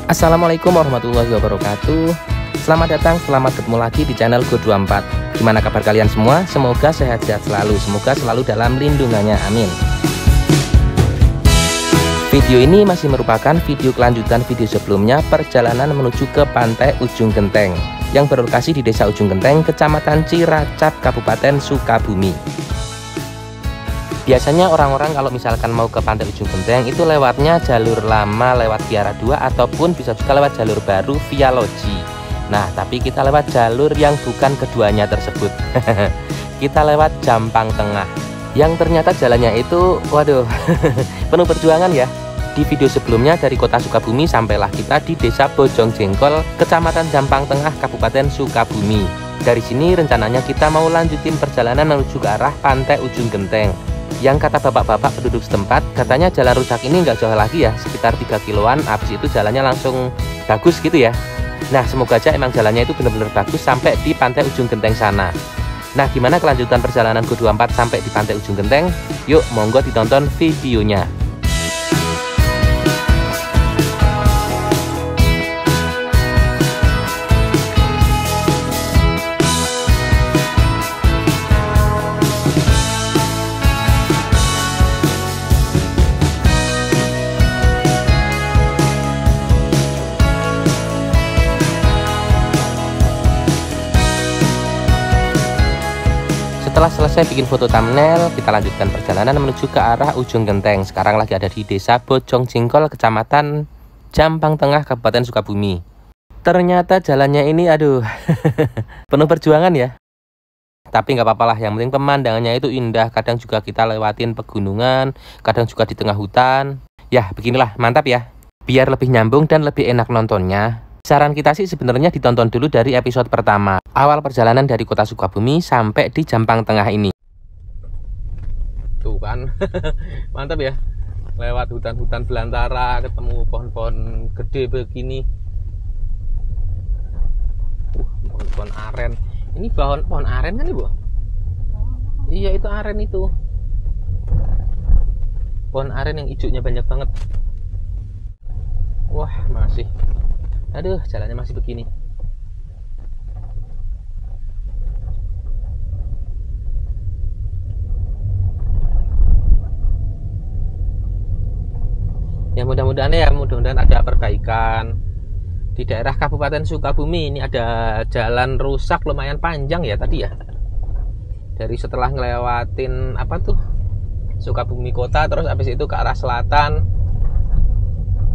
Assalamualaikum warahmatullahi wabarakatuh. Selamat datang, selamat ketemu lagi di channel Go24. Gimana kabar kalian semua? Semoga sehat-sehat selalu. Semoga selalu dalam lindungannya, amin. Video ini masih merupakan video kelanjutan video sebelumnya, perjalanan menuju ke Pantai Ujung Genteng yang berlokasi di Desa Ujung Genteng, Kecamatan Ciracap, Kabupaten Sukabumi. Biasanya orang-orang kalau misalkan mau ke Pantai Ujung Genteng itu lewatnya jalur lama lewat Kiara 2 ataupun bisa juga lewat jalur baru via Loji. Nah, tapi kita lewat jalur yang bukan keduanya tersebut. Kita lewat Jampang Tengah yang ternyata jalannya itu waduh penuh perjuangan ya. Di video sebelumnya dari kota Sukabumi sampailah kita di Desa Bojong Jengkol, Kecamatan Jampang Tengah, Kabupaten Sukabumi. Dari sini rencananya kita mau lanjutin perjalanan menuju ke arah Pantai Ujung Genteng. Yang kata bapak-bapak penduduk setempat, katanya jalan rusak ini nggak jauh lagi ya, sekitar 3 kiloan, habis itu jalannya langsung bagus gitu ya. Nah, semoga aja emang jalannya itu benar-benar bagus sampai di Pantai Ujung Genteng sana. Nah, gimana kelanjutan perjalanan Go24 sampai di Pantai Ujung Genteng? Yuk, monggo ditonton videonya. Setelah selesai bikin foto thumbnail, kita lanjutkan perjalanan menuju ke arah Ujung Genteng. Sekarang lagi ada di Desa Bojong Jengkol, Kecamatan Jampang Tengah, Kabupaten Sukabumi. Ternyata jalannya ini aduh penuh perjuangan ya. Tapi nggak apa-apa lah, yang penting pemandangannya itu indah. Kadang juga kita lewatin pegunungan, kadang juga di tengah hutan. Ya beginilah, mantap ya. Biar lebih nyambung dan lebih enak nontonnya, saran kita sih sebenarnya ditonton dulu dari episode pertama, awal perjalanan dari kota Sukabumi sampai di Jampang Tengah ini. Tuh kan, mantap ya. Lewat hutan-hutan belantara, ketemu pohon-pohon gede begini. Pohon-pohon aren. Ini pohon aren kan ibu? Iya, itu aren itu. Pohon aren yang hijaunya banyak banget. Wah, masih. Aduh, jalannya masih begini. Ya mudah-mudahan ada perbaikan. Di daerah Kabupaten Sukabumi ini ada jalan rusak lumayan panjang ya tadi ya. Dari setelah ngelewatin apa tuh? Sukabumi kota, terus habis itu ke arah selatan.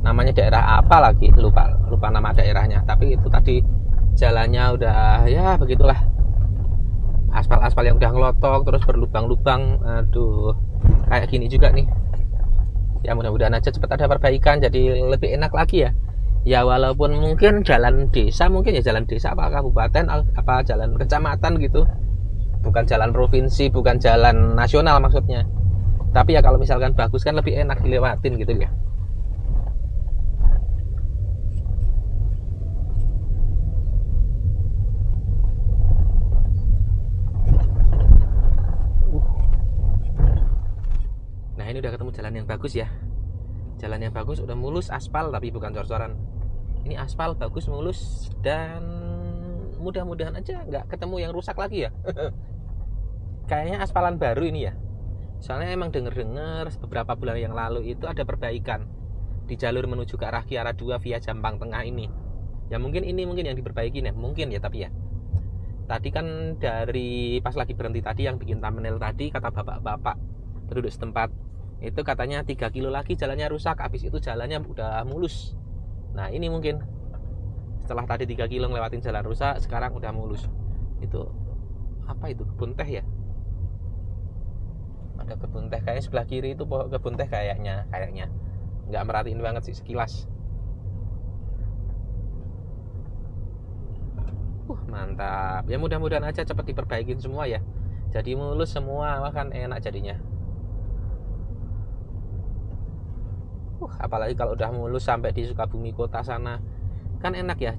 Namanya daerah apa lagi, lupa nama daerahnya, tapi itu tadi jalannya udah ya begitulah, aspal yang udah ngelotok terus berlubang-lubang. Aduh, kayak gini juga nih ya. Mudah-mudahan aja cepat ada perbaikan jadi lebih enak lagi ya. Ya walaupun mungkin jalan desa, mungkin ya jalan desa apa kabupaten apa jalan kecamatan gitu, bukan jalan provinsi, bukan jalan nasional maksudnya. Tapi ya kalau misalkan bagus kan lebih enak dilewatin gitu ya. Ini udah ketemu jalan yang bagus ya. Jalan yang bagus, udah mulus, aspal tapi bukan cor-coran. Ini aspal bagus, mulus, dan mudah-mudahan aja nggak ketemu yang rusak lagi ya. Kayaknya aspalan baru ini ya. Soalnya emang denger-denger beberapa bulan yang lalu itu ada perbaikan di jalur menuju ke arah Kiara 2 via Jampang Tengah ini. Ya mungkin ini yang diperbaiki ya, mungkin ya, tapi ya. Tadi kan dari pas lagi berhenti tadi yang bikin thumbnail tadi, kata bapak-bapak penduduk setempat, itu katanya 3 kilo lagi jalannya rusak, habis itu jalannya udah mulus. Nah ini mungkin setelah tadi 3 kilo ngelewatin jalan rusak, sekarang udah mulus. Itu apa itu, kebun teh ya? Ada kebun teh, kayaknya sebelah kiri itu kebun teh kayaknya nggak merhatiin banget sih sekilas. Mantap ya, mudah-mudahan aja cepat diperbaikin semua ya, jadi mulus semua, kan enak jadinya. Apalagi kalau udah mulus sampai di Sukabumi kota sana, kan enak ya,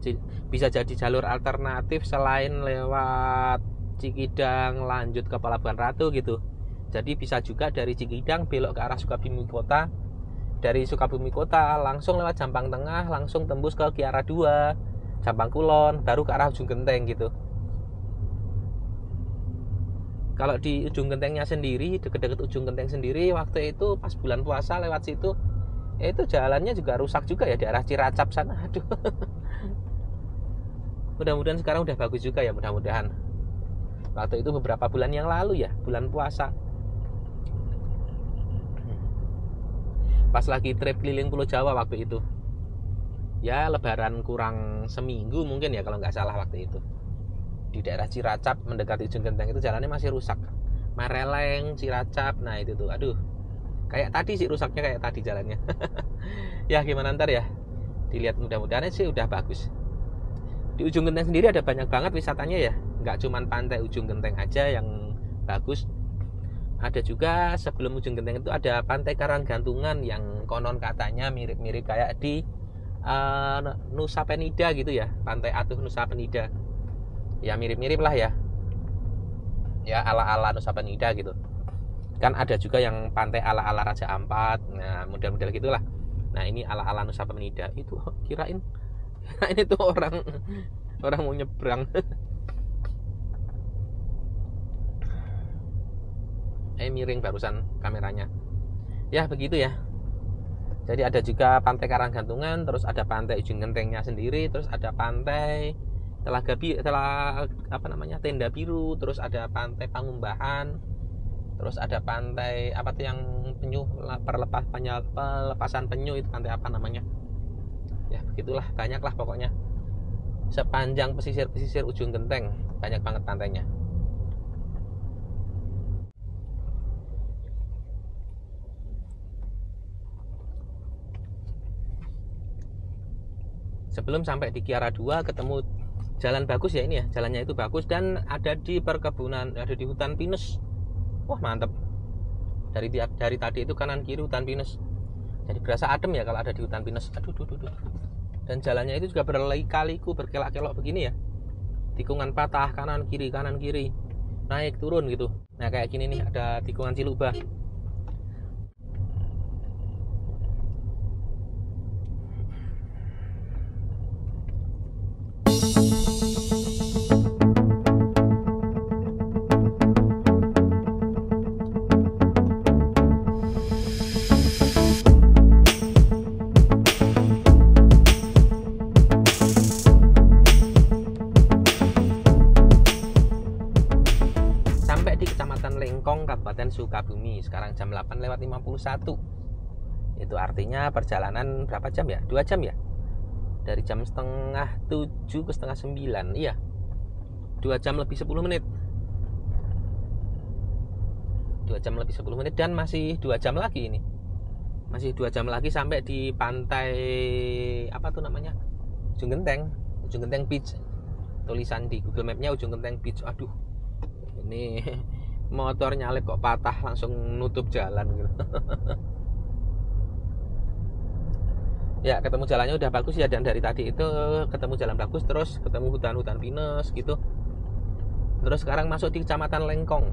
bisa jadi jalur alternatif selain lewat Cikidang lanjut ke Pelabuhan Ratu gitu. Jadi bisa juga dari Cikidang belok ke arah Sukabumi kota, dari Sukabumi Kota langsung lewat Jampang Tengah, langsung tembus ke Kiara 2, Jampang Kulon, baru ke arah Ujung Genteng gitu. Kalau di Ujung Gentengnya sendiri, deket-deket Ujung Genteng sendiri, waktu itu pas bulan puasa lewat situ, itu jalannya juga rusak juga ya, di arah Ciracap sana. Aduh. Mudah-mudahan sekarang udah bagus juga ya, mudah-mudahan. Waktu itu beberapa bulan yang lalu ya, bulan puasa. Pas lagi trip keliling Pulau Jawa waktu itu. Ya lebaran kurang seminggu mungkin ya kalau nggak salah waktu itu. Di daerah Ciracap mendekati Ujung Genteng itu jalannya masih rusak. Mareleng, Ciracap, nah itu tuh, aduh. Kayak tadi sih rusaknya, kayak tadi jalannya. Ya gimana ntar ya. Dilihat, mudah-mudahan sih udah bagus. Di Ujung Genteng sendiri ada banyak banget wisatanya ya. Nggak cuman pantai Ujung Genteng aja yang bagus. Ada juga sebelum Ujung Genteng itu ada pantai Karanggantungan yang konon katanya mirip-mirip kayak di Nusa Penida gitu ya. Pantai Atuh Nusa Penida. Ya mirip-mirip lah ya. Ya ala-ala Nusa Penida gitu. Kan ada juga yang pantai ala-ala Raja Ampat. Nah model-model gitulah. Nah ini ala-ala Nusa Penida. Itu kirain itu orang mau nyebrang. Miring barusan kameranya. Ya begitu ya. Jadi ada juga pantai Karanggantungan, terus ada pantai Ujung Gentengnya sendiri, terus ada pantai Tenda Biru, terus ada pantai Pangumbahan, terus ada pantai apa tuh yang penyu, pelepasan penyu, itu pantai apa namanya? Ya begitulah, banyak lah pokoknya. Sepanjang pesisir Ujung Genteng banyak banget pantainya. Sebelum sampai di Kiara 2 ketemu jalan bagus ya ini ya, jalannya itu bagus dan ada di perkebunan, ada di hutan pinus. Wah mantep. Dari tadi itu kanan kiri hutan pinus. Jadi berasa adem ya kalau ada di hutan pinus. Aduh. Dan jalannya itu juga berliku-liku, berkelak-kelok begini ya. Tikungan patah kanan kiri, naik turun gitu. Nah kayak gini nih, ada tikungan Cilubah. Kabupaten Sukabumi. Sekarang jam 8:51. Itu artinya perjalanan berapa jam ya? 2 jam ya? Dari jam 6:30 ke 8:30. Iya. 2 jam lebih 10 menit. 2 jam lebih 10 menit dan masih 2 jam lagi ini. Masih 2 jam lagi sampai di pantai apa tuh namanya? Ujung Genteng Beach. Tulisan di Google Map-nya Ujung Genteng Beach. Aduh. Ini motor nyalip kok patah, langsung nutup jalan gitu. Ya ketemu jalannya udah bagus ya, dan dari tadi itu ketemu jalan bagus, terus ketemu hutan pinus gitu. Terus sekarang masuk di Kecamatan Lengkong.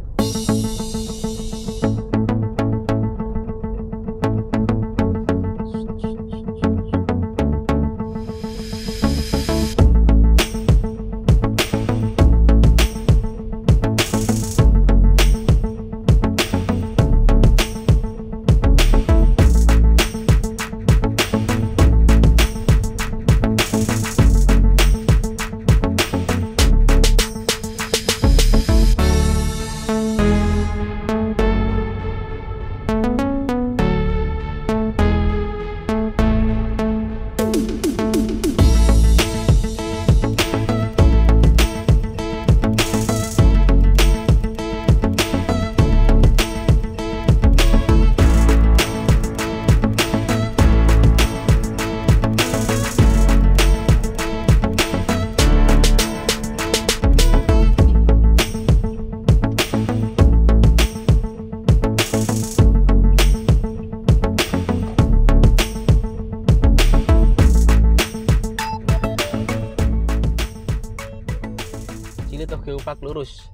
Geopark lurus,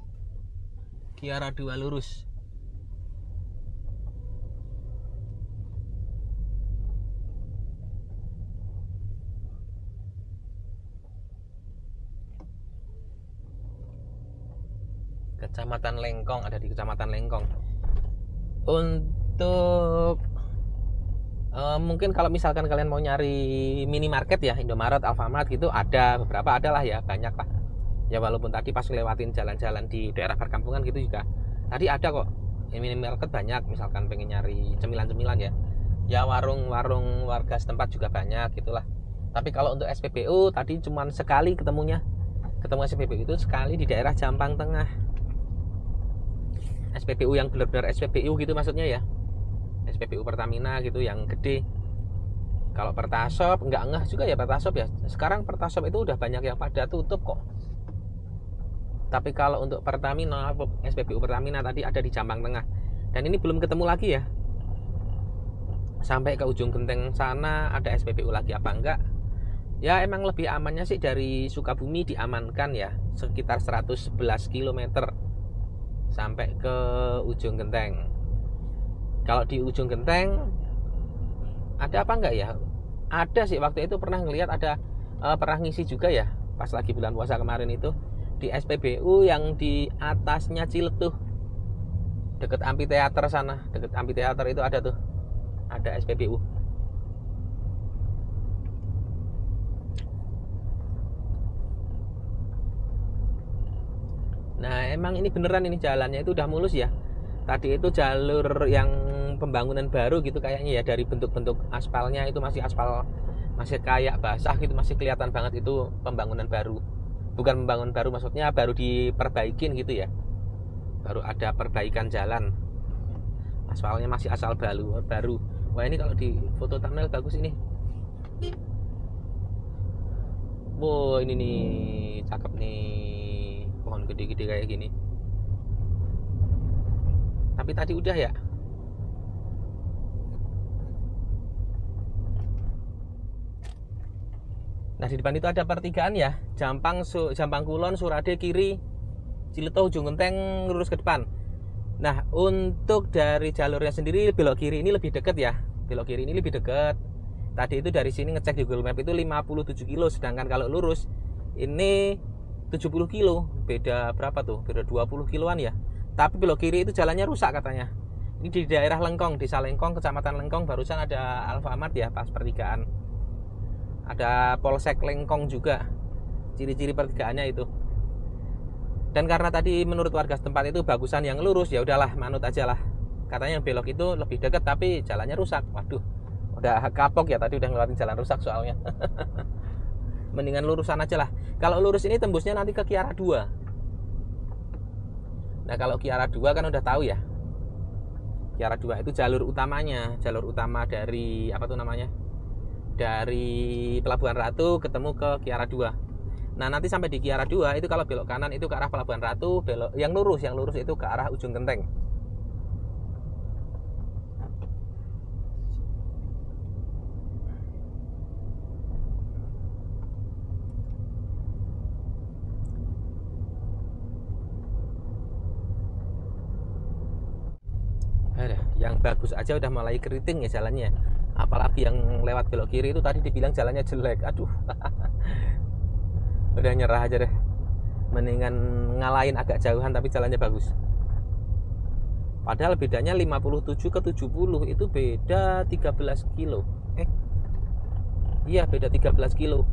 Kiara 2 lurus. Kecamatan Lengkong, ada di Kecamatan Lengkong. Untuk mungkin kalau misalkan kalian mau nyari minimarket ya, Indomaret, Alfamart gitu, ada beberapa, ada lah ya, banyak lah ya. Walaupun tadi pas lewatin jalan-jalan di daerah perkampungan gitu juga tadi ada kok minimarket banyak, misalkan pengen nyari cemilan-cemilan ya warung-warung warga setempat juga banyak gitulah. Tapi kalau untuk SPBU tadi cuman sekali ketemu SPBU itu sekali di daerah Jampang Tengah. SPBU yang benar-benar SPBU gitu maksudnya ya, SPBU Pertamina gitu yang gede. Kalau Pertasop enggak ngeh juga ya Pertasop ya. Sekarang Pertasop itu udah banyak yang pada tutup kok. Tapi kalau untuk Pertamina, SPBU Pertamina tadi ada di Jampang Tengah. Dan ini belum ketemu lagi ya. Sampai ke ujung genteng sana ada SPBU lagi apa enggak? Ya emang lebih amannya sih dari Sukabumi diamankan ya, sekitar 111 km sampai ke ujung genteng. Kalau di ujung genteng ada apa enggak ya? Ada sih, waktu itu pernah ngelihat ada, pernah ngisi juga ya pas lagi bulan puasa kemarin itu di SPBU yang di atasnya Ciletuh, deket amphitheater sana, deket amphitheater itu ada tuh, ada SPBU. Nah emang ini beneran, ini jalannya itu udah mulus ya. Tadi itu jalur yang pembangunan baru gitu kayaknya ya, dari bentuk-bentuk aspalnya itu masih aspal, masih kayak basah gitu, masih kelihatan banget itu pembangunan baru. Bukan pembangunan baru, maksudnya baru diperbaikin gitu ya, baru ada perbaikan jalan, aspalnya masih asal baru. Wah ini kalau di foto thumbnail bagus ini. Wow ini nih cakep nih, pohon gede-gede kayak gini. Tapi tadi udah ya. Nah di depan itu ada pertigaan ya, Jampang Kulon, Surade kiri, Ciletuh ujung genteng lurus ke depan. Nah untuk dari jalurnya sendiri belok kiri ini lebih dekat ya, belok kiri ini lebih dekat. Tadi itu dari sini ngecek di Google Map itu 57 kilo, sedangkan kalau lurus ini 70 kilo. Beda berapa tuh? Beda 20 kiloan ya. Tapi belok kiri itu jalannya rusak katanya. Ini di daerah Lengkong, Desa Lengkong, Kecamatan Lengkong. Barusan ada Alfamart ya pas pertigaan. Ada Polsek Lengkong juga. Ciri-ciri pertigaannya itu. Dan karena tadi menurut warga setempat itu bagusan yang lurus, ya udahlah manut aja lah. Katanya yang belok itu lebih dekat tapi jalannya rusak. Waduh, udah kapok ya, tadi udah ngelewatin jalan rusak soalnya. Mendingan lurusan aja lah. Kalau lurus ini tembusnya nanti ke Kiara 2. Nah kalau Kiara 2 kan udah tahu ya, Kiara 2 itu jalur utamanya, jalur utama dari apa tuh namanya, dari Pelabuhan Ratu ketemu ke Kiara 2. Nah nanti sampai di Kiara 2 itu kalau belok kanan itu ke arah Pelabuhan Ratu, belok yang lurus itu ke arah ujung genteng. Yang bagus aja udah mulai keriting ya jalannya, apalagi yang lewat belok kiri itu tadi dibilang jalannya jelek. Aduh. Udah nyerah aja deh, mendingan ngalahin agak jauhan tapi jalannya bagus. Padahal bedanya 57 ke 70 itu beda 13 kilo. Iya beda 13 kilo.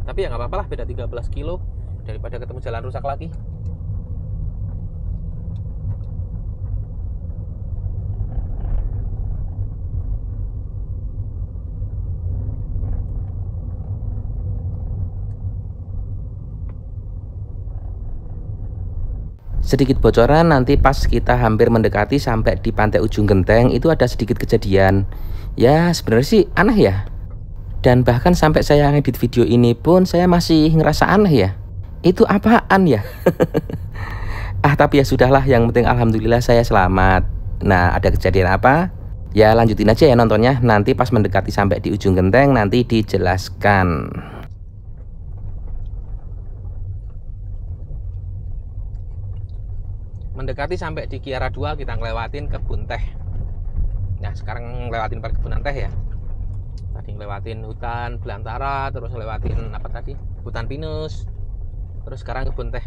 Tapi ya nggak apa-apa lah, beda 13 kilo daripada ketemu jalan rusak lagi. Sedikit bocoran, nanti pas kita hampir mendekati sampai di pantai ujung genteng itu ada sedikit kejadian. Ya sebenarnya sih aneh ya. Dan bahkan sampai saya ngedit video ini pun saya masih ngerasa aneh ya. Itu apaan ya? Tapi ya sudahlah, yang penting alhamdulillah saya selamat. Nah ada kejadian apa? Ya lanjutin aja ya nontonnya. Nanti pas mendekati sampai di ujung genteng nanti dijelaskan. Mendekati sampai di Kiara 2 kita ngelewatin kebun teh. Nah sekarang ngelewatin perkebunan teh ya. Tadi ngelewatin hutan belantara, terus ngelewatin apa tadi, hutan pinus. Terus sekarang kebun teh.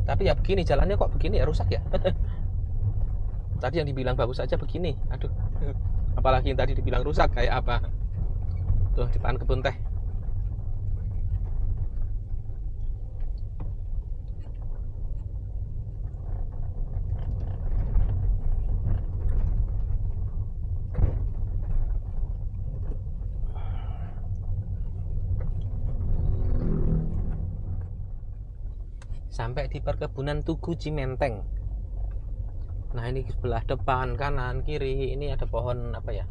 Tapi ya begini jalannya kok begini ya, rusak ya. Tadi yang dibilang bagus aja begini. Aduh. Apalagi yang tadi dibilang rusak kayak apa. Tuh depan kebun teh. Sampai di perkebunan Tugu Cimenteng. Nah ini sebelah depan, kanan, kiri ini ada pohon apa ya?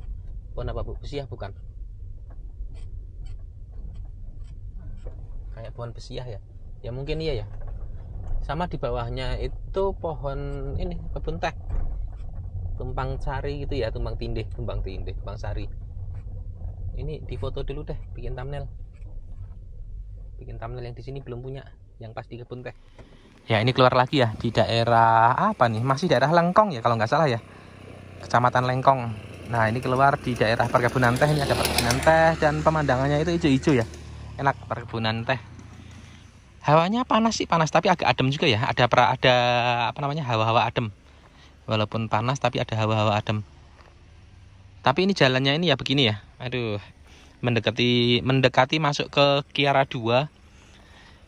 Pohon apa bu? Pesiah bukan? Kayak pohon pesiah ya? Ya mungkin iya ya. Sama di bawahnya itu pohon ini kebun teh. Tumpang sari gitu ya, tumpang tindih, tumpang sari. Ini difoto dulu deh, bikin thumbnail. Bikin thumbnail yang di sini belum punya, yang pas di kebun teh. Ya ini keluar lagi ya di daerah apa nih? Masih daerah Lengkong ya kalau nggak salah ya. Kecamatan Lengkong. Nah ini keluar di daerah perkebunan teh. Ini ada perkebunan teh dan pemandangannya itu hijau-hijau ya. Enak perkebunan teh. Hawanya panas sih, panas tapi agak adem juga ya. Ada apa namanya, hawa-hawa adem. Walaupun panas tapi ada hawa-hawa adem. Tapi ini jalannya ini ya begini ya. Aduh, mendekati masuk ke Kiara 2.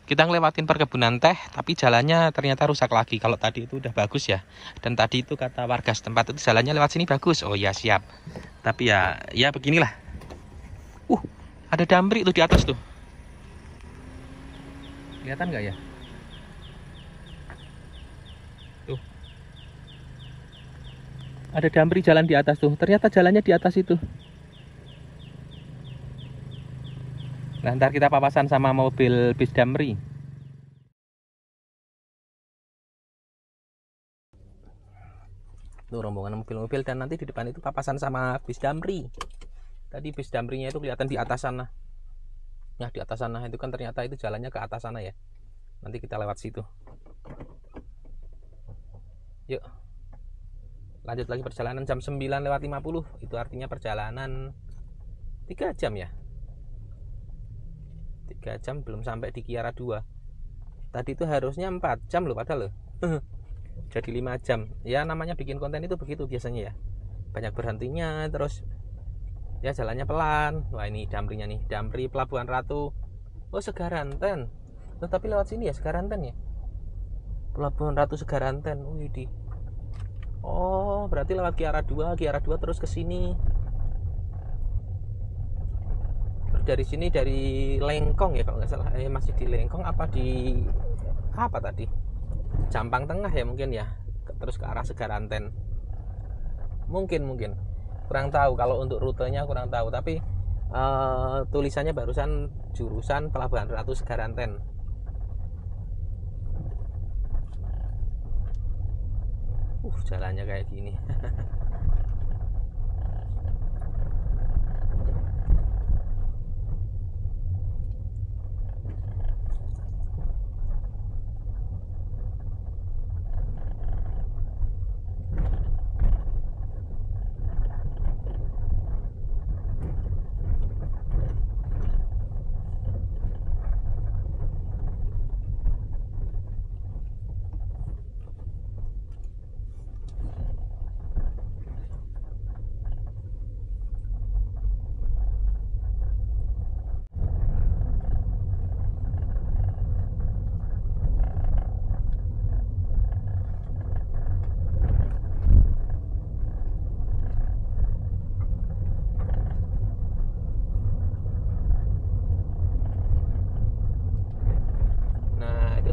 Kita ngelewatin perkebunan teh, tapi jalannya ternyata rusak lagi. Kalau tadi itu udah bagus ya. Dan tadi itu kata warga setempat itu jalannya lewat sini bagus. Oh ya siap. Tapi ya beginilah. Ada damri tuh di atas tuh. Kelihatan nggak ya? Tuh. Ada damri jalan di atas tuh. Ternyata jalannya di atas itu. Nah, ntar kita papasan sama mobil bis damri. Tuh rombongan mobil-mobil dan nanti di depan itu papasan sama bis damri. Tadi bis damrinya itu kelihatan di atas sana. Nah, di atas sana itu kan ternyata itu jalannya ke atas sana ya. Nanti kita lewat situ. Yuk. Lanjut lagi perjalanan jam 9:50. Itu artinya perjalanan 3 jam ya. 3 jam belum sampai di Kiara 2. Tadi itu harusnya 4 jam loh padahal loh. Jadi 5 jam. Ya namanya bikin konten itu begitu biasanya ya. Banyak berhentinya, terus ya jalannya pelan. Wah ini damrinya nih, damri Pelabuhan Ratu. Oh Segaranten. Oh, tapi lewat sini ya Segaranten ya. Pelabuhan Ratu Segaranten. Oh berarti lewat Kiara 2 terus ke sini. Dari sini dari Lengkong ya kalau nggak salah, masih di Lengkong apa di apa tadi, Jampang Tengah ya mungkin ya, terus ke arah Segaranten mungkin kurang tahu. Kalau untuk rutenya kurang tahu, tapi tulisannya barusan jurusan Pelabuhan Ratu Segaranten. Jalannya kayak gini.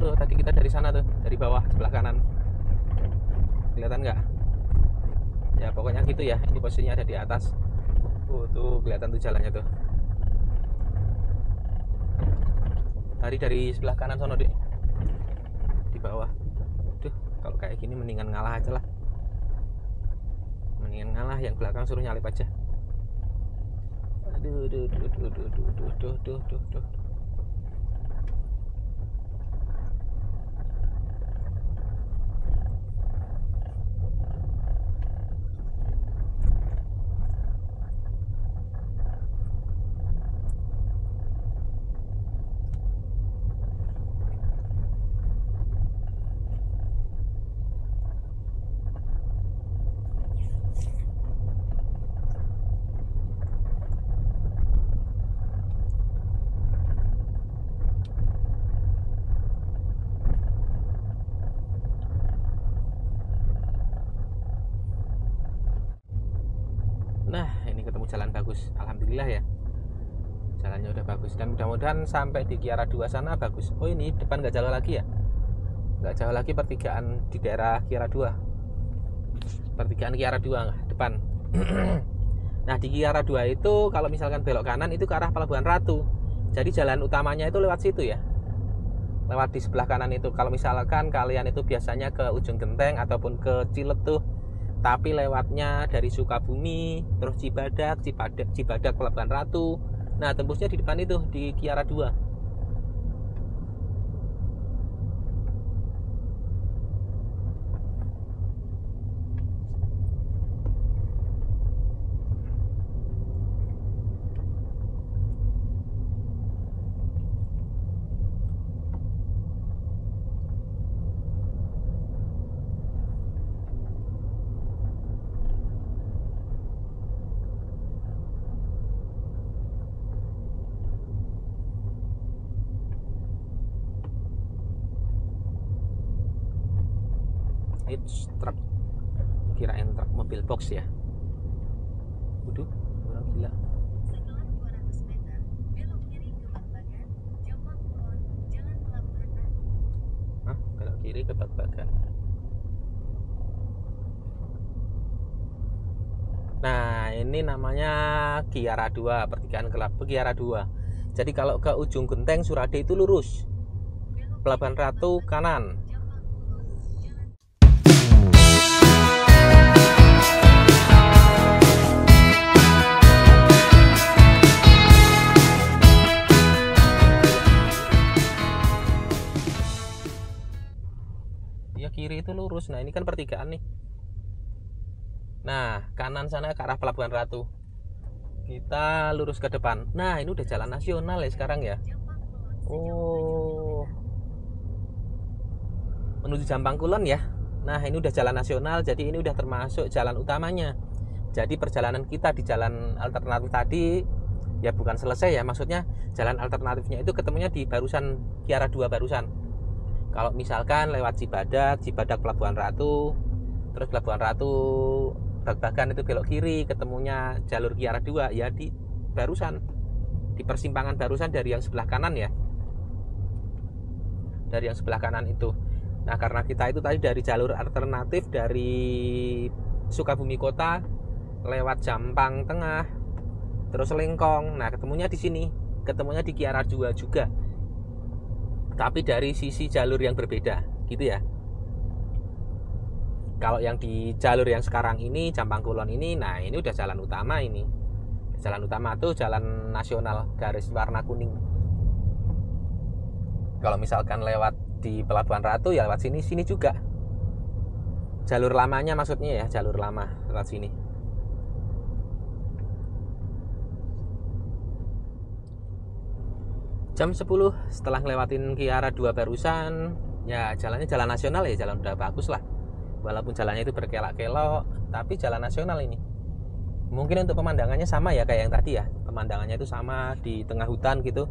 Tadi kita dari sana tuh, dari bawah sebelah kanan, kelihatan nggak? Ya pokoknya gitu ya. Ini posisinya ada di atas. Tuh kelihatan tuh jalannya tuh. Dari sebelah kanan sono deh, di bawah. Duh, kalau kayak gini mendingan ngalah aja lah. Mendingan ngalah, yang belakang suruh nyalip aja. Aduh. jalan bagus, alhamdulillah ya, jalannya udah bagus. Dan mudah-mudahan sampai di Kiara 2 sana bagus. Oh ini depan nggak jauh lagi ya, nggak jauh lagi pertigaan di daerah Kiara 2, pertigaan Kiara 2 depan. Nah di Kiara 2 itu kalau misalkan belok kanan itu ke arah Pelabuhan Ratu, jadi jalan utamanya itu lewat situ ya, lewat di sebelah kanan itu. Kalau misalkan kalian itu biasanya ke Ujung Genteng ataupun ke Ciletuh, tapi lewatnya dari Sukabumi terus Cibadak Pelabuhan Ratu, nah tembusnya di depan itu di Kiara 2. It's truk, kirain truk mobil box ya. Waduh, orang gila. Setelah 200 meter, belok kiri ke Bagbagan, Jombang Kulon, Jalan Pelabuhan Ratu. Hah? Belok kiri ke Bagbagan. Nah, ini namanya Kiara 2, pertigaan Kiara 2. Jadi kalau ke Ujung Genteng Surade itu lurus, Pelabuhan Ratu kanan. Ya kiri itu lurus. Nah ini kan pertigaan nih. Nah kanan sana ke arah Pelabuhan Ratu. Kita lurus ke depan. Nah ini udah jalan nasional ya sekarang ya. Oh, menuju Jombang Kulon ya. Nah ini udah jalan nasional, jadi ini udah termasuk jalan utamanya. Jadi perjalanan kita di jalan alternatif tadi ya bukan selesai ya, maksudnya jalan alternatifnya itu ketemunya di barusan Kiara 2 barusan. Kalau misalkan lewat Cibadak Pelabuhan Ratu, terus Pelabuhan Ratu Bagbagan itu belok kiri, ketemunya jalur Kiara 2 ya di barusan, di persimpangan barusan dari yang sebelah kanan ya, dari yang sebelah kanan itu. Nah karena kita itu tadi dari jalur alternatif dari Sukabumi Kota lewat Jampang Tengah terus Lengkong, nah ketemunya di sini, ketemunya di Kiara 2 juga, tapi dari sisi jalur yang berbeda gitu ya. Kalau yang di jalur yang sekarang ini Jombang Kulon ini, nah ini udah jalan utama. Ini jalan utama tuh jalan nasional garis warna kuning. Kalau misalkan lewat di Pelabuhan Ratu ya lewat sini juga, jalur lamanya maksudnya ya, jalur lama lewat sini. Jam 10 setelah ngelewatin Kiara 2 barusan, ya jalannya jalan nasional ya, jalan udah bagus lah. Walaupun jalannya itu berkelok-kelok, tapi jalan nasional ini. Mungkin untuk pemandangannya sama ya kayak yang tadi ya, pemandangannya itu sama di tengah hutan gitu.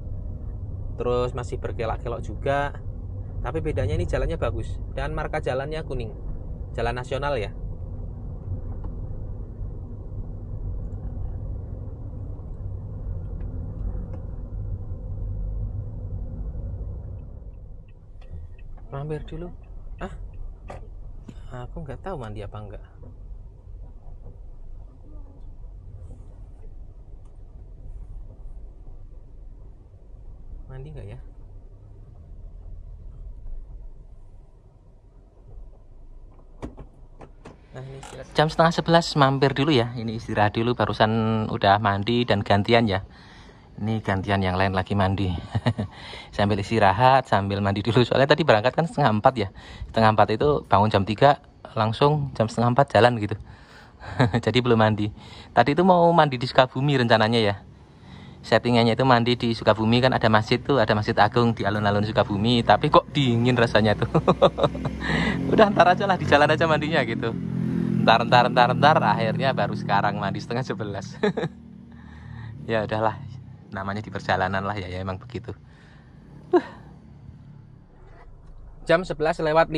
Terus masih berkelok-kelok juga, tapi bedanya ini jalannya bagus dan marka jalannya kuning, jalan nasional ya. Mampir dulu. Aku nggak tahu mandi apa enggak. Mandi nggak ya? Nah, ini jam setengah 11 mampir dulu ya. Ini istirahat dulu, barusan udah mandi dan gantian ya. Ini gantian yang lain lagi mandi. Sambil istirahat, sambil mandi dulu. Soalnya tadi berangkat kan setengah 4 ya. Setengah 4 itu bangun jam 3, langsung jam setengah 4 jalan gitu. Jadi belum mandi. Tadi itu mau mandi di Sukabumi rencananya ya. Settingannya itu mandi di Sukabumi, kan ada masjid tuh, ada Masjid Agung di alun-alun Sukabumi. Tapi kok dingin rasanya tuh. Udah ntar aja lah, di jalan aja mandinya gitu. Ntar, akhirnya baru sekarang mandi setengah 11. Ya udahlah, namanya di perjalanan lah ya, emang begitu. Jam 11:53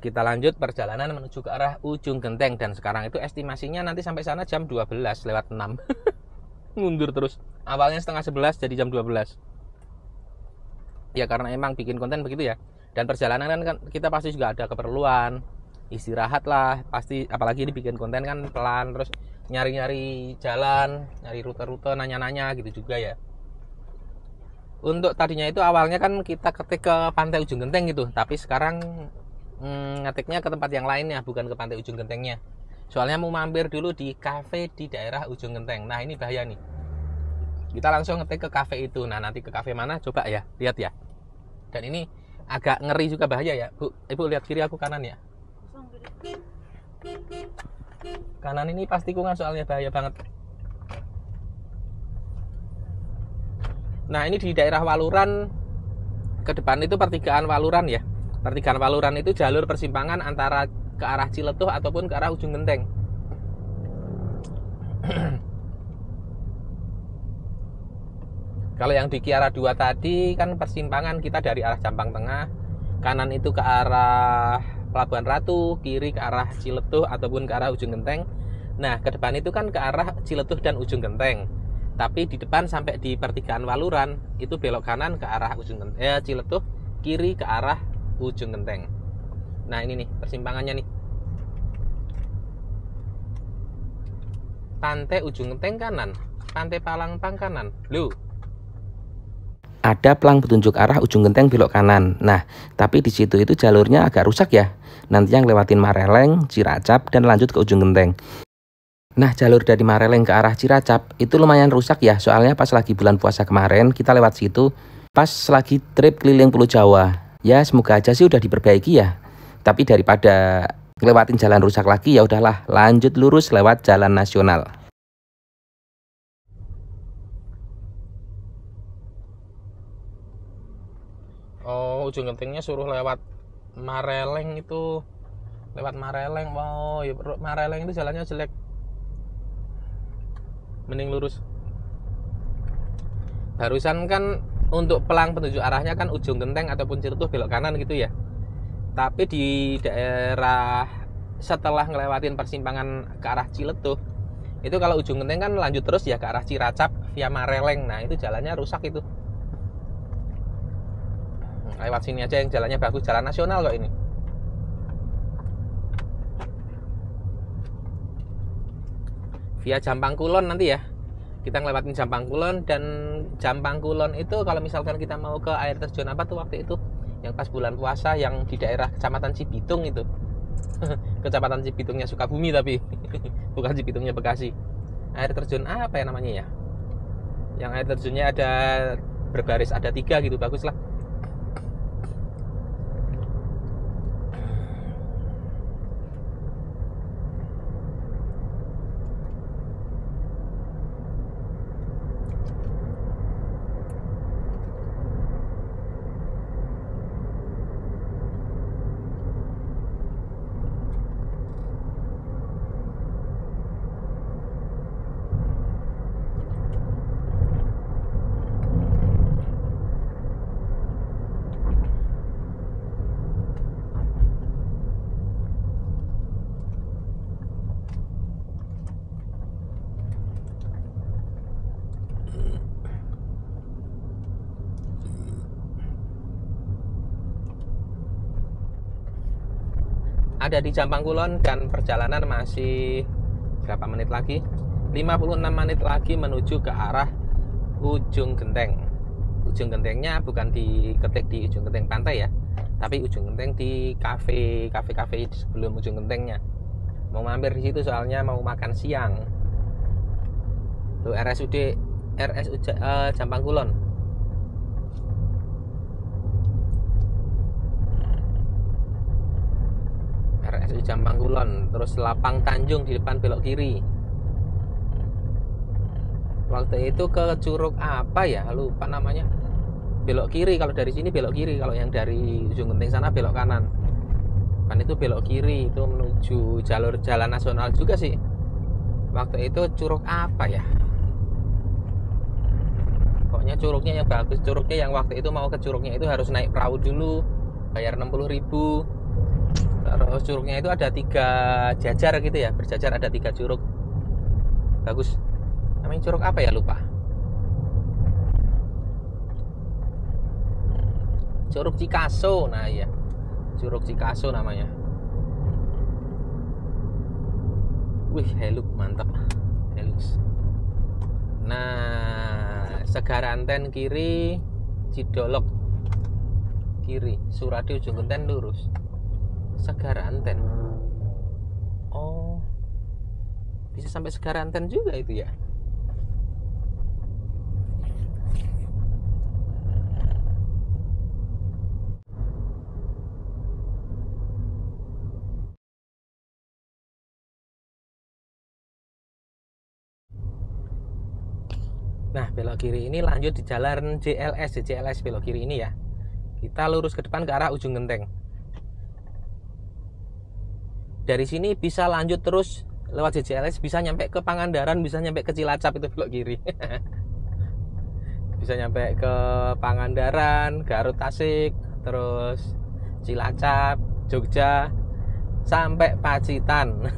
kita lanjut perjalanan menuju ke arah Ujung Genteng. Dan sekarang itu estimasinya nanti sampai sana jam 12:06. Mundur terus. Awalnya setengah 11 jadi jam 12. Ya karena emang bikin konten begitu ya. Dan perjalanan kan kita pasti juga ada keperluan istirahat lah pasti, apalagi ini bikin konten kan pelan, terus nyari-nyari jalan, nyari rute-rute, nanya-nanya gitu juga ya. Untuk tadinya itu awalnya kan kita ketik ke Pantai Ujung Genteng gitu, tapi sekarang ngetiknya ke tempat yang lainnya, bukan ke Pantai Ujung Gentengnya. Soalnya mau mampir dulu di kafe di daerah Ujung Genteng. Nah ini bahaya nih, kita langsung ngetik ke kafe itu. Nah nanti ke kafe mana coba ya, lihat ya. Dan ini agak ngeri juga, bahaya ya Bu. Ibu lihat kiri, aku kanan ya. Kanan ini pas tikungan soalnya, bahaya banget. Nah ini di daerah Waluran, ke depan itu pertigaan Waluran ya. Pertigaan Waluran itu jalur persimpangan antara ke arah Ciletuh ataupun ke arah Ujung Genteng. Kalau yang di Kiara 2 tadi kan persimpangan kita dari arah Jampang Tengah, kanan itu ke arah Pelabuhan Ratu, kiri ke arah Ciletuh ataupun ke arah Ujung Genteng. Nah ke depan itu kan ke arah Ciletuh dan Ujung Genteng. Tapi di depan sampai di pertigaan Waluran itu belok kanan ke arah Ujung Genteng, Ciletuh, kiri ke arah Ujung Genteng. Nah ini nih persimpangannya nih. Pantai Ujung Genteng kanan, Pantai Palangpang kanan. Loh, ada pelang petunjuk arah Ujung Genteng belok kanan. Nah, tapi di situ itu jalurnya agak rusak ya. Nanti yang lewatin Mareleng, Ciracap, dan lanjut ke Ujung Genteng. Nah, jalur dari Mareleng ke arah Ciracap itu lumayan rusak ya. Soalnya pas lagi bulan puasa kemarin kita lewat situ pas lagi trip keliling Pulau Jawa. Ya, semoga aja sih udah diperbaiki ya. Tapi daripada lewatin jalan rusak lagi, ya udahlah, lanjut lurus lewat jalan nasional. oh Ujung Gentengnya suruh lewat Mareleng itu. Lewat Mareleng. Oh, ya, Mareleng itu jalannya jelek. Mending lurus. Barusan kan untuk pelang petunjuk arahnya kan Ujung Genteng ataupun Ciletuh belok kanan gitu ya. Tapi di daerah setelah ngelewatin persimpangan ke arah Ciletuh, itu kalau Ujung Genteng kan lanjut terus ya ke arah Ciracap via Mareleng. Nah itu jalannya rusak itu. Lewat sini aja yang jalannya bagus, jalan nasional kok ini. Via Jampang Kulon nanti ya. Kita ngelewatin Jampang Kulon, dan Jampang Kulon itu kalau misalkan kita mau ke air terjun apa tuh waktu itu yang pas bulan puasa yang di daerah Kecamatan Cibitung itu. Kecamatan Cibitungnya Sukabumi tapi bukan Cibitungnya Bekasi. Air terjun apa ya namanya ya? Yang air terjunnya ada berbaris, ada 3 gitu, bagus lah. Ada di Jampang Kulon dan perjalanan masih berapa menit lagi? 56 menit lagi menuju ke arah Ujung Genteng. Ujung Gentengnya bukan diketik di Ujung Genteng pantai ya, tapi Ujung Genteng di kafe sebelum Ujung Gentengnya. Mau mampir di situ soalnya mau makan siang. Tuh RSUD Jampang Kulon. RSUD Jampang Kulon, terus Lapang Tanjung di depan belok kiri. Waktu itu ke Curug apa ya, lupa namanya. Belok kiri, kalau dari sini belok kiri, kalau yang dari Ujung Genteng sana belok kanan. Kan itu belok kiri, itu menuju jalur jalan nasional juga sih. Waktu itu curug apa ya? Pokoknya curugnya yang bagus, curugnya yang waktu itu mau ke curugnya itu harus naik perahu dulu, bayar 60.000. Terus curugnya itu ada 3 jajar gitu ya, berjajar ada 3 curug. Bagus. Namanya curug apa ya, lupa. Curug Cikaso. Nah iya, Curug Cikaso namanya. Wih, Hilux mantap. Hilux. Nah, Segaranten kiri, Cidolok kiri, Suradi Ujung Genteng lurus. Segaranten. Oh, bisa sampai Segaranten juga itu ya. Nah, belok kiri ini lanjut di jalan JLS belok kiri ini ya. Kita lurus ke depan ke arah Ujung Genteng. Dari sini bisa lanjut terus lewat JLS, bisa nyampe ke Pangandaran, bisa nyampe ke Cilacap, itu belok kiri. Bisa nyampe ke Pangandaran, Garut, Tasik, terus Cilacap, Jogja, sampai Pacitan.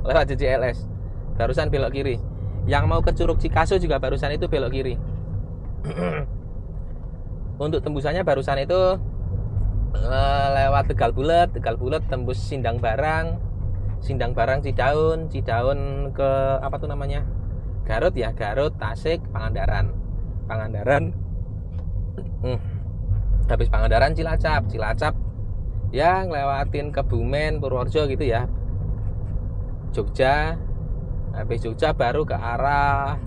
Lewat JLS. Barusan belok kiri. Yang mau ke Curug Cikaso juga barusan itu belok kiri. Untuk tembusannya barusan itu lewat Tegal Bulet tembus Sindang Barang Cidaun ke apa tuh namanya, Garut ya, Garut, Tasik, Pangandaran. Habis Pangandaran Cilacap ya, ngelewatin Kebumen, Purworejo gitu ya, Jogja. Habis Jogja baru ke arah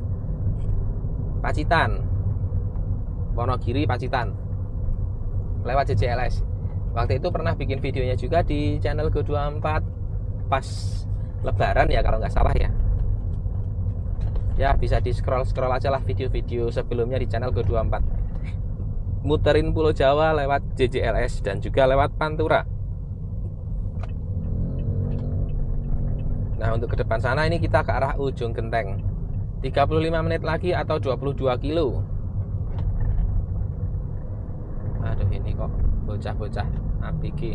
Pacitan, Wonogiri, Pacitan, lewat JCLS. Waktu itu pernah bikin videonya juga di channel Go24 pas Lebaran ya, kalau nggak salah ya. Ya bisa di scroll aja lah video-video sebelumnya di channel Go24. Muterin Pulau Jawa lewat JCLS dan juga lewat Pantura. Nah, untuk ke depan sana ini kita ke arah Ujung Genteng. 35 menit lagi atau 22 kilo. Aduh, ini kok bocah-bocah ABG.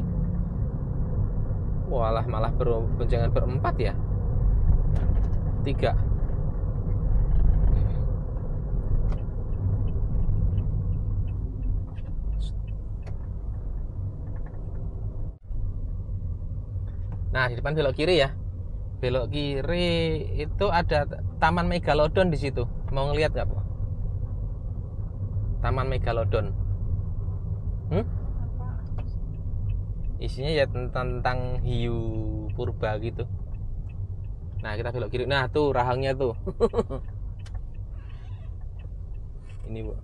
Walah, malah berboncengan berempat ya. 3. Nah, di depan belok kiri ya. Belok kiri itu ada Taman Megalodon di situ. Mau ngeliat nggak, Bu? Taman Megalodon. Isinya ya tentang hiu purba gitu. Nah, kita belok kiri. Nah, tuh rahangnya tuh. Ini, Bu.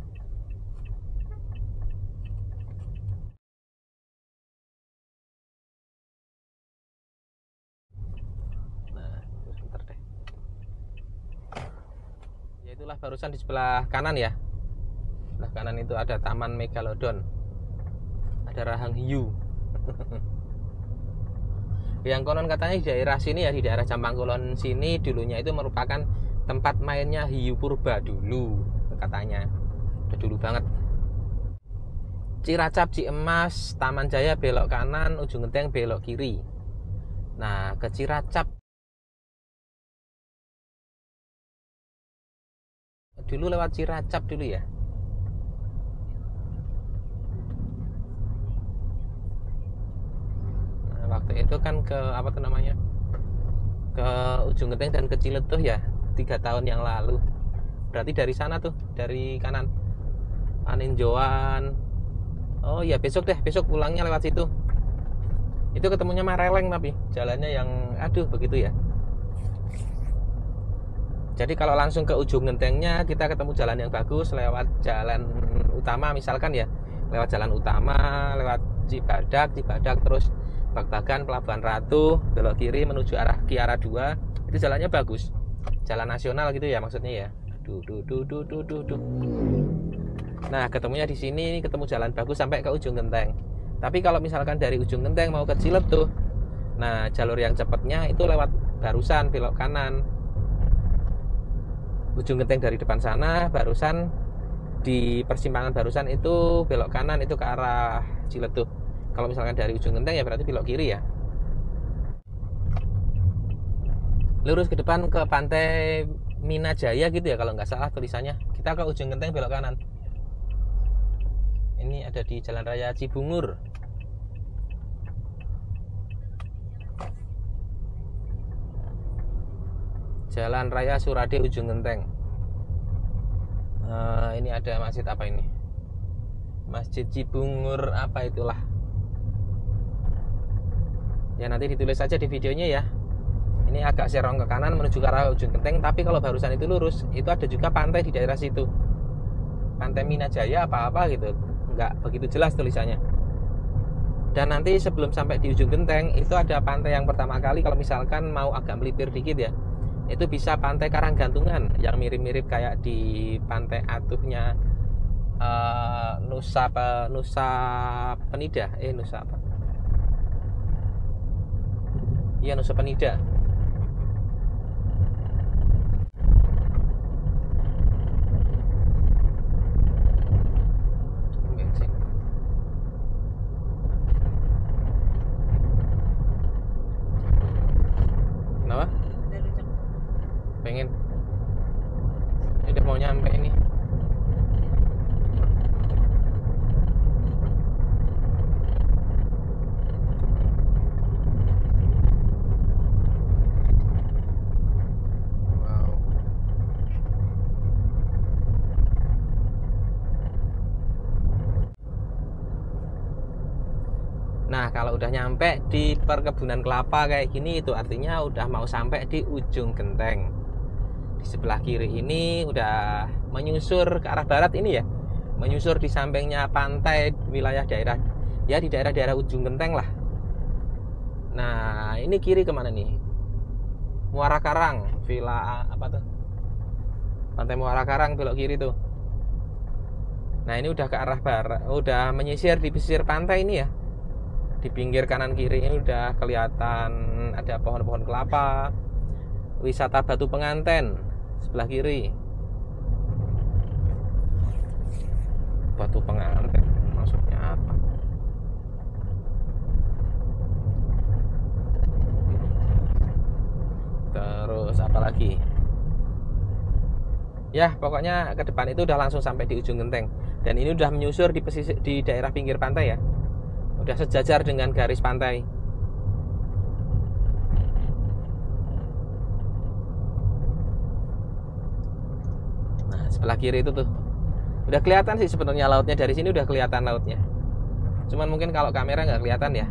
Itulah barusan di sebelah kanan ya. Sebelah kanan itu ada Taman Megalodon. Ada rahang hiu. Yang konon katanya di daerah sini ya, di daerah Jampangkulon sini dulunya itu merupakan tempat mainnya hiu purba dulu katanya. Udah dulu banget. Ciracap, Ciemas, Taman Jaya belok kanan, Ujung Genteng belok kiri. Nah, ke Ciracap dulu, lewat Ciracap dulu ya. Nah, waktu itu kan ke apa tuh namanya, ke Ujung Genteng dan ke Ciletuh ya, 3 tahun yang lalu. Berarti dari sana tuh, dari kanan Paninjauan. Oh ya, besok pulangnya lewat situ. Itu ketemunya Mareleng, tapi jalannya yang aduh begitu ya. Jadi kalau langsung ke Ujung Gentengnya kita ketemu jalan yang bagus lewat jalan utama misalkan ya. Lewat jalan utama, lewat Cibadak terus Bagbagan, Pelabuhan Ratu, belok kiri menuju arah Kiara 2. Itu jalannya bagus. Jalan nasional gitu ya maksudnya ya. Nah, ketemunya di sini, ketemu jalan bagus sampai ke Ujung Genteng. Tapi kalau misalkan dari Ujung Genteng mau ke Ciletuh, nah jalur yang cepatnya itu lewat barusan belok kanan. Ujung Genteng dari depan sana, barusan di persimpangan barusan itu belok kanan itu ke arah Ciletuh. Kalau misalkan dari ujung genteng ya berarti belok kiri ya. Lurus ke depan ke Pantai Minajaya gitu ya kalau nggak salah tulisannya. Kita ke ujung genteng belok kanan. Ini ada di Jalan Raya Cibungur. Jalan Raya Surade ujung genteng. Ini ada masjid apa ini? Masjid Cibungur apa itulah. Ya nanti ditulis aja di videonya ya. Ini agak serong ke kanan menuju ke arah ujung genteng. Tapi kalau barusan itu lurus, itu ada juga pantai di daerah situ. Pantai Minajaya apa-apa gitu. Nggak begitu jelas tulisannya. Dan nanti sebelum sampai di ujung genteng, itu ada pantai yang pertama kali kalau misalkan mau agak melipir dikit ya. Itu bisa Pantai Karanggantungan yang mirip-mirip kayak di Pantai Atuhnya Nusa Penida. Nusa apa? Iya, Nusa Penida. Kenapa? Pengen. Ini udah mau nyampe ini. Nah, kalau udah nyampe di perkebunan kelapa kayak gini, itu artinya udah mau sampai di ujung genteng. Di sebelah kiri ini udah menyusur ke arah barat ini ya. Menyusur di sampingnya pantai wilayah daerah, ya di daerah-daerah ujung genteng lah. Nah, ini kiri kemana nih? Muara Karang, Villa apa tuh? Pantai Muara Karang belok kiri tuh. Nah, ini udah ke arah barat, udah menyisir di pesisir pantai ini ya. Di pinggir kanan kiri ini udah kelihatan ada pohon-pohon kelapa. Wisata Batu Penganten sebelah kiri. Batu Penganten maksudnya apa? Terus apa lagi? Ya, pokoknya ke depan itu udah langsung sampai di ujung genteng. Dan ini udah menyusur di pesisir, di daerah pinggir pantai ya. Udah sejajar dengan garis pantai. Nah, sebelah kiri itu tuh udah kelihatan sih sebenarnya lautnya. Dari sini udah kelihatan lautnya. Cuman mungkin kalau kamera nggak kelihatan ya.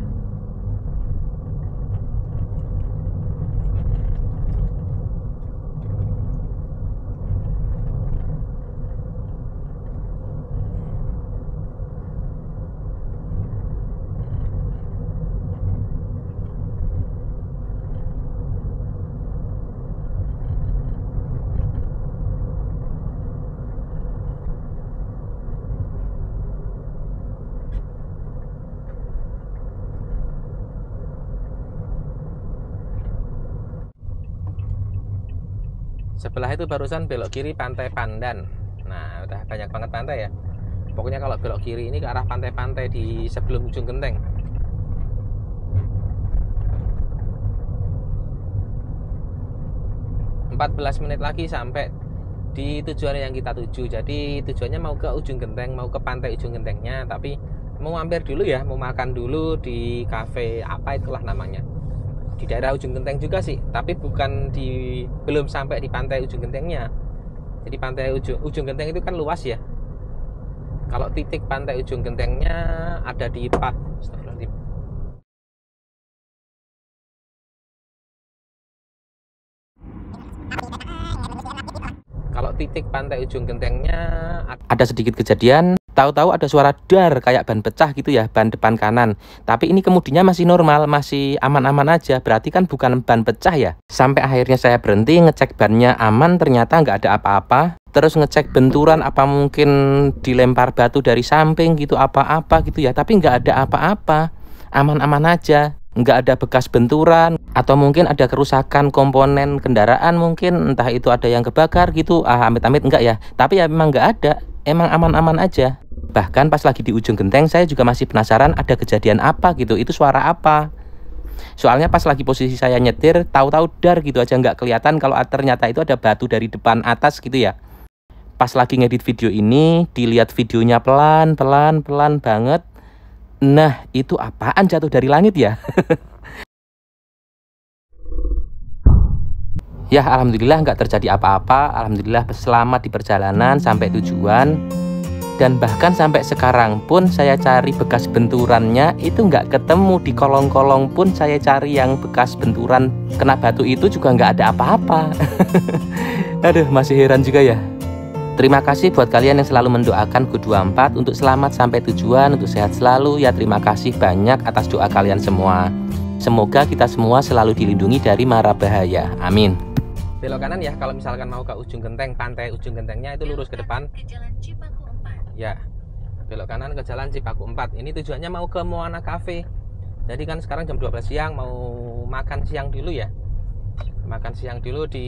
Sebelah itu barusan belok kiri Pantai Pandan. Nah, udah banyak banget pantai ya. Pokoknya kalau belok kiri ini ke arah pantai-pantai di sebelum ujung genteng. Empat 14 menit lagi sampai di tujuan yang kita tuju. Jadi tujuannya mau ke ujung genteng, mau ke pantai ujung gentengnya, tapi mau mampir dulu ya, mau makan dulu di kafe apa itulah namanya. Di daerah ujung genteng juga sih, tapi bukan belum sampai di pantai ujung gentengnya. Jadi pantai ujung genteng itu kan luas ya. Kalau titik pantai ujung gentengnya ada di Kalau titik pantai ujung gentengnya Ada sedikit kejadian, tahu-tahu ada suara dar kayak ban pecah gitu ya, ban depan kanan. Tapi ini kemudinya masih normal, masih aman-aman aja. Berarti kan bukan ban pecah ya. Sampai akhirnya saya berhenti ngecek bannya aman, ternyata nggak ada apa-apa. Terus ngecek benturan, apa mungkin dilempar batu dari samping gitu, apa-apa gitu ya. Tapi nggak ada apa-apa, aman-aman aja. Nggak ada bekas benturan, atau mungkin ada kerusakan komponen kendaraan mungkin, entah itu ada yang kebakar gitu, amit-amit enggak ya. Tapi ya memang nggak ada, emang aman-aman aja. Bahkan pas lagi di ujung genteng saya juga masih penasaran ada kejadian apa gitu, itu suara apa. Soalnya pas lagi posisi saya nyetir, tahu-tahu dar gitu aja nggak kelihatan kalau ternyata itu ada batu dari depan atas gitu ya. Pas lagi ngedit video ini, dilihat videonya pelan banget. Nah, itu apaan jatuh dari langit ya? Ya, alhamdulillah nggak terjadi apa-apa. Alhamdulillah selamat di perjalanan sampai tujuan. Dan bahkan sampai sekarang pun saya cari bekas benturannya itu nggak ketemu. Di kolong-kolong pun saya cari yang bekas benturan kena batu itu juga nggak ada apa-apa. Aduh, masih heran juga ya. Terima kasih buat kalian yang selalu mendoakan Ku24 untuk selamat sampai tujuan, untuk sehat selalu. Ya, terima kasih banyak atas doa kalian semua. Semoga kita semua selalu dilindungi dari mara bahaya. Amin. Belok kanan ya, kalau misalkan mau ke ujung genteng, pantai ujung gentengnya itu lurus ke depan. Ke Jalan Cipaku 4. Ya, belok kanan ke Jalan Cipaku 4. Ini tujuannya mau ke Moana Cafe. Jadi kan sekarang jam 12 siang, mau makan siang dulu ya. Makan siang dulu di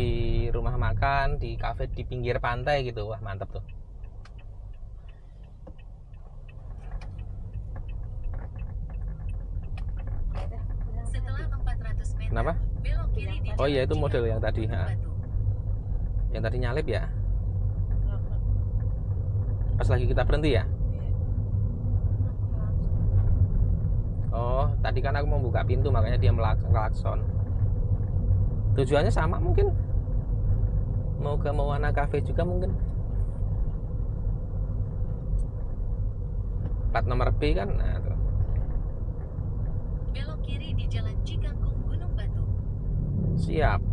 rumah makan, di cafe di pinggir pantai gitu. Wah, mantap tuh. Setelah 400 meter. Kenapa? Belok kiri di Oh iya, Jalan itu model Cipaku yang tadi. Gunung Ha. Batu. Yang tadi nyalip ya. Pas lagi kita berhenti ya. Oh, tadi kan aku mau buka pintu makanya dia melakson. Tujuannya sama mungkin. Mau ke Moana Cafe juga mungkin. Plat nomor B kan. Nah, tuh. Belok kiri di Jalan Cikangkung Gunung Batu. Siap.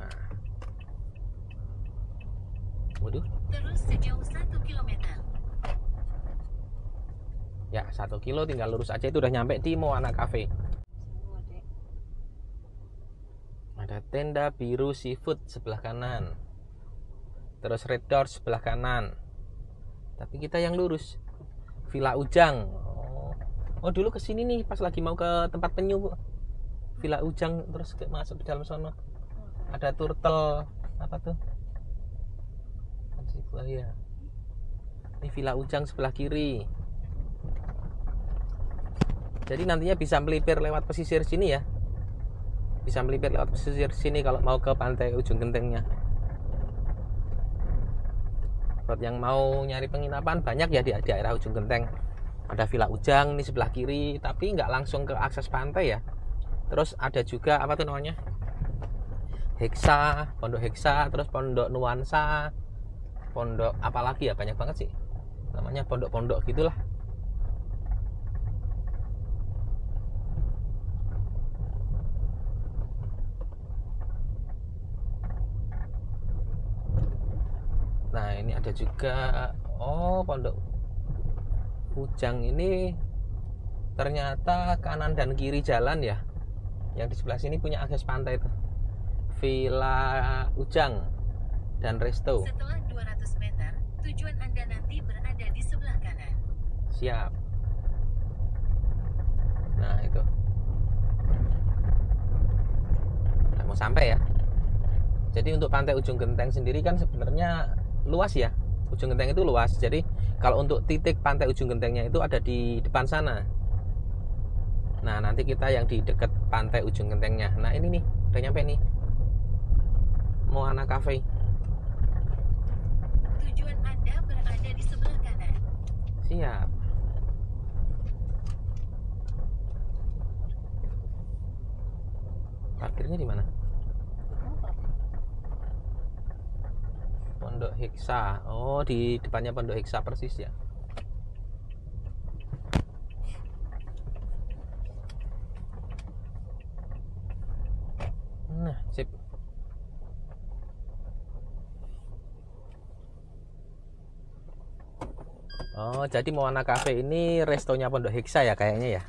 Nah. Waduh. Terus sejauh 1 km. Ya, 1 kilo tinggal lurus aja itu udah nyampe di Moana Cafe. Ada tenda biru seafood sebelah kanan. Terus Red Door sebelah kanan. Tapi kita yang lurus. Villa Ujang. Oh, dulu kesini nih pas lagi mau ke tempat penyu, Bu. Villa Ujang terus masuk ke dalam sono. Ada turtle apa tuh? Buaya. Ini Villa Ujang sebelah kiri. Jadi nantinya bisa melipir lewat pesisir sini ya. Bisa melipir lewat pesisir sini kalau mau ke pantai ujung gentengnya. Buat yang mau nyari penginapan banyak ya di daerah ujung genteng. Ada Villa Ujang di sebelah kiri, tapi nggak langsung ke akses pantai ya. Terus ada juga apa tuh namanya? Hexa, Pondok Hexa, terus Pondok Nuansa, Pondok apa lagi ya, banyak banget sih. Namanya pondok-pondok gitulah. Nah, ini ada juga Pondok Ujang ini ternyata kanan dan kiri jalan ya. Yang di sebelah sini punya akses pantai tuh. Villa Ujang dan Resto. Setelah 200 meter, tujuan Anda nanti berada di sebelah kanan. Siap. Nah, itu. Udah mau sampai ya. Jadi untuk pantai ujung genteng sendiri kan sebenarnya luas ya. Ujung genteng itu luas. Jadi kalau untuk titik pantai ujung gentengnya itu ada di depan sana. Nah, nanti kita yang di dekat pantai ujung gentengnya. Nah, ini nih, udah nyampe nih. Moana Cafe. Tujuan Anda berada di sebelah kanan. Siap. Parkirnya di mana? Pondok Hexa. Oh, di depannya Pondok Hexa persis ya. Nah, sip. Oh, jadi Moana Cafe ini restonya Pondok Hexa ya kayaknya ya.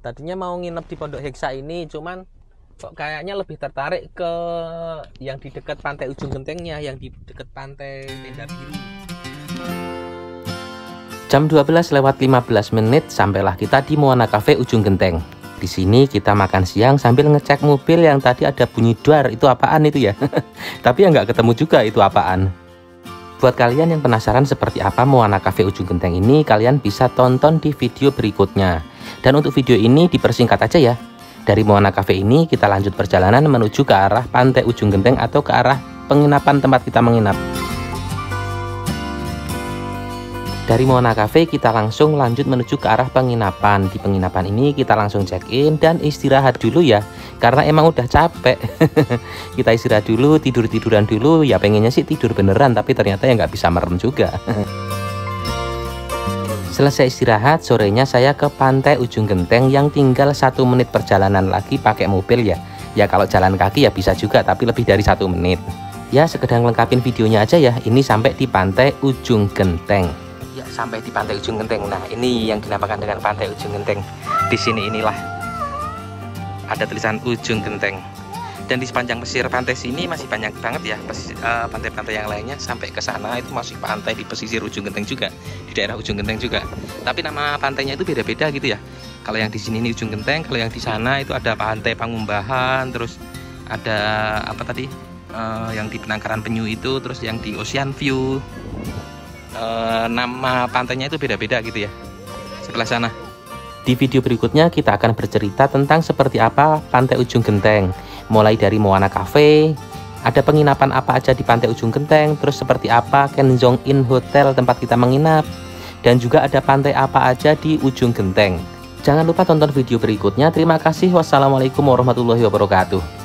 Tadinya mau nginep di Pondok Hexa ini, cuman kok kayaknya lebih tertarik ke yang di dekat pantai ujung gentengnya, yang di dekat pantai Tenda Biru. Jam 12 lewat 15 menit sampailah kita di Moana Cafe ujung genteng. Di sini kita makan siang sambil ngecek mobil yang tadi ada bunyi duar. Itu apaan itu ya? Tapi ya nggak ketemu juga itu apaan. Buat kalian yang penasaran seperti apa Moana Cafe Ujung Genteng ini, kalian bisa tonton di video berikutnya. Dan untuk video ini dipersingkat aja ya. Dari Moana Cafe ini kita lanjut perjalanan menuju ke arah Pantai Ujung Genteng atau ke arah penginapan tempat kita menginap. Dari Moana Cafe kita langsung lanjut menuju ke arah penginapan. Di penginapan ini kita langsung check-in dan istirahat dulu ya. Karena emang udah capek. Kita istirahat dulu, tidur-tiduran dulu. Ya pengennya sih tidur beneran, tapi ternyata ya nggak bisa merem juga. Selesai istirahat, sorenya saya ke Pantai Ujung Genteng yang tinggal 1 menit perjalanan lagi pakai mobil ya. Ya kalau jalan kaki ya bisa juga, tapi lebih dari 1 menit. Ya sekedar lengkapin videonya aja ya. Ini sampai di Pantai Ujung Genteng. Ya sampai di Pantai Ujung Genteng. Nah ini yang dinamakan dengan Pantai Ujung Genteng. Di sini inilah ada tulisan Ujung Genteng. Dan di sepanjang pesisir pantai sini masih banyak banget ya pantai-pantai yang lainnya. Sampai ke sana itu masih pantai di pesisir Ujung Genteng juga, di daerah Ujung Genteng juga. Tapi nama pantainya itu beda-beda gitu ya. Kalau yang di sini ini Ujung Genteng, kalau yang di sana itu ada Pantai Pangumbahan, terus ada apa tadi yang di Penangkaran Penyu itu, terus yang di Ocean View. Nama pantainya itu beda-beda gitu ya sebelah sana. Di video berikutnya kita akan bercerita tentang seperti apa Pantai Ujung Genteng, mulai dari Moana Cafe, ada penginapan apa aja di Pantai Ujung Genteng, terus seperti apa Kenzong Inn Hotel tempat kita menginap, dan juga ada pantai apa aja di Ujung Genteng. Jangan lupa tonton video berikutnya. Terima kasih. Wassalamualaikum warahmatullahi wabarakatuh.